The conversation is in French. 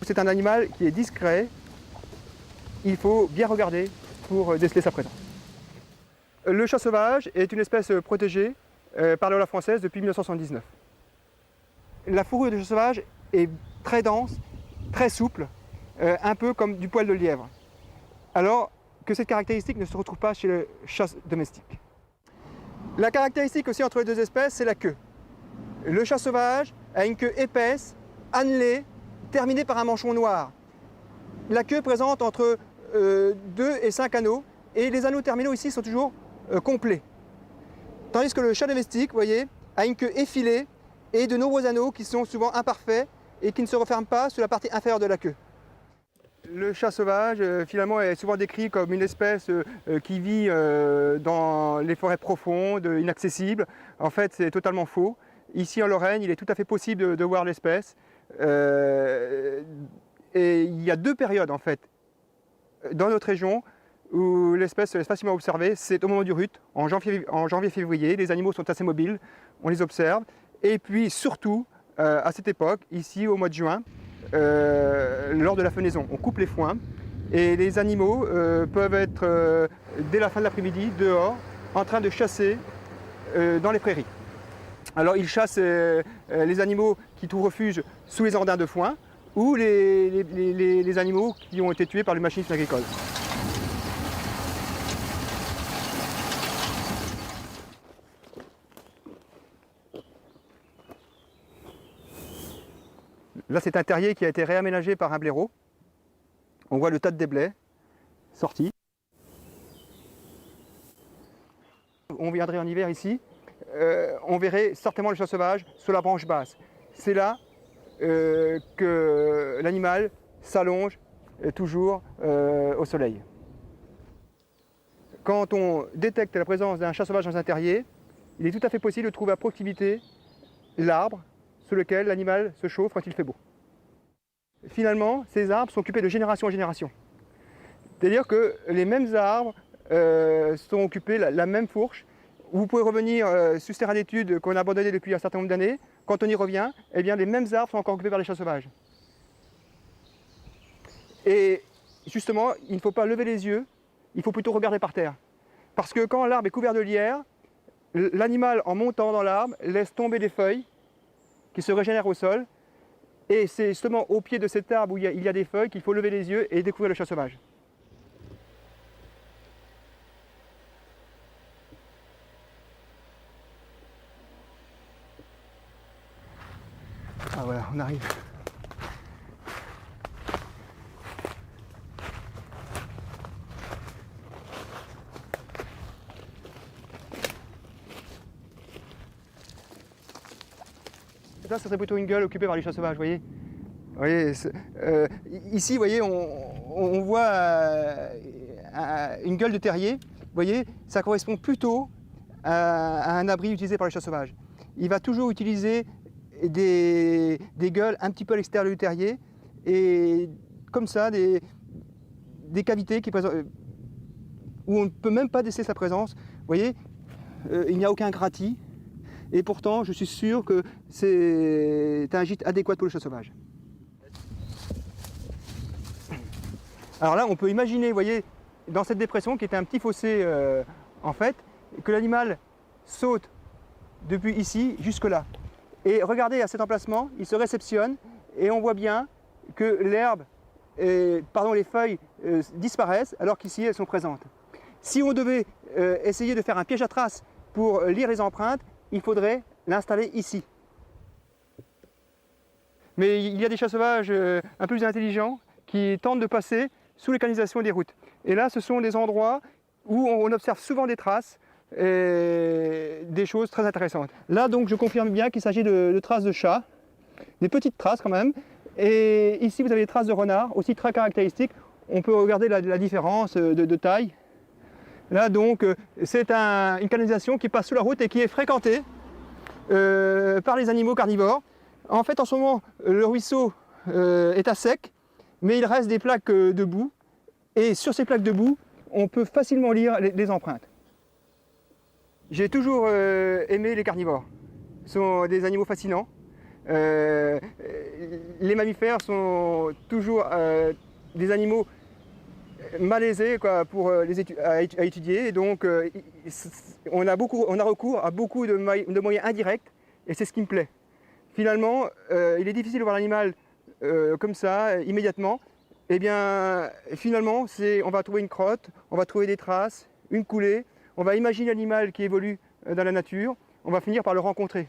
c'est un animal qui est discret. Il faut bien regarder pour déceler sa présence. Le chat sauvage est une espèce protégée par la loi française depuis 1979. La fourrure du chat sauvage est très dense, très souple, un peu comme du poil de lièvre. Alors que cette caractéristique ne se retrouve pas chez le chat domestique. La caractéristique aussi entre les deux espèces, c'est la queue. Le chat sauvage a une queue épaisse, annelée, terminée par un manchon noir. La queue présente entre 2 et 5 anneaux, et les anneaux terminaux ici sont toujours complets. Tandis que le chat domestique, vous voyez, a une queue effilée et de nombreux anneaux qui sont souvent imparfaits et qui ne se referment pas sur la partie inférieure de la queue. Le chat sauvage, finalement, est souvent décrit comme une espèce qui vit dans les forêts profondes, inaccessibles. En fait, c'est totalement faux. Ici, en Lorraine, il est tout à fait possible de voir l'espèce. Et il y a 2 périodes, en fait, dans notre région où l'espèce se laisse facilement observer. C'est au moment du rut, en janvier-février. Les animaux sont assez mobiles, on les observe. Et puis, surtout, à cette époque, ici, au mois de juin, lors de la fenaison. On coupe les foins et les animaux peuvent être dès la fin de l'après-midi dehors en train de chasser dans les prairies. Alors ils chassent les animaux qui trouvent refuge sous les andins de foin ou les animaux qui ont été tués par le machinisme agricole. Là, c'est un terrier qui a été réaménagé par un blaireau. On voit le tas de déblais sorti. On viendrait en hiver ici, on verrait certainement le chat sauvage sur la branche basse. C'est là que l'animal s'allonge toujours au soleil. Quand on détecte la présence d'un chat sauvage dans un terrier, il est tout à fait possible de trouver à proximité l'arbre sur lequel l'animal se chauffe quand il fait beau. Finalement, ces arbres sont occupés de génération en génération. C'est-à-dire que les mêmes arbres sont occupés, la même fourche. Vous pouvez revenir sur ce terrain d'études qu'on a abandonné depuis un certain nombre d'années. Quand on y revient, eh bien, les mêmes arbres sont encore occupés par les chats sauvages. Et justement, il ne faut pas lever les yeux, il faut plutôt regarder par terre. Parce que quand l'arbre est couvert de lierre, l'animal, en montant dans l'arbre, laisse tomber des feuilles qui se régénèrent au sol. Et c'est justement au pied de cet arbre où il y a des feuilles qu'il faut lever les yeux et découvrir le chat sauvage. Ah voilà, on arrive. Là, ça serait plutôt une gueule occupée par les chats sauvages, vous voyez. Vous voyez ici, vous voyez, on voit une gueule de terrier. Vous voyez, ça correspond plutôt à un abri utilisé par les chats sauvages. Il va toujours utiliser des gueules un petit peu à l'extérieur du terrier et comme ça, des cavités où on ne peut même pas déceler sa présence. Vous voyez, il n'y a aucun gratis. Et pourtant, je suis sûr que c'est un gîte adéquat pour le chat sauvage. Alors là, on peut imaginer, vous voyez, dans cette dépression qui était un petit fossé, en fait, que l'animal saute depuis ici jusque là. Et regardez à cet emplacement, il se réceptionne et on voit bien que l'herbe, les feuilles disparaissent alors qu'ici elles sont présentes. Si on devait essayer de faire un piège à traces pour lire les empreintes, il faudrait l'installer ici. Mais il y a des chats sauvages un peu plus intelligents qui tentent de passer sous les canalisations des routes. Et là, ce sont des endroits où on observe souvent des traces et des choses très intéressantes. Là, donc, je confirme bien qu'il s'agit de traces de chats, des petites traces quand même. Et ici, vous avez des traces de renard, aussi très caractéristiques. On peut regarder la différence de taille. Là donc, c'est une canalisation qui passe sous la route et qui est fréquentée par les animaux carnivores. En fait, en ce moment, le ruisseau est à sec, mais il reste des plaques de boue. Et sur ces plaques de boue, on peut facilement lire les empreintes. J'ai toujours aimé les carnivores. Ce sont des animaux fascinants. Les mammifères sont toujours des animaux malaisés quoi, pour à étudier. Et donc, on a recours à beaucoup de moyens indirects, et c'est ce qui me plaît. Finalement, il est difficile de voir l'animal comme ça, immédiatement. Eh bien, finalement, on va trouver une crotte, on va trouver des traces, une coulée, on va imaginer l'animal qui évolue dans la nature, on va finir par le rencontrer.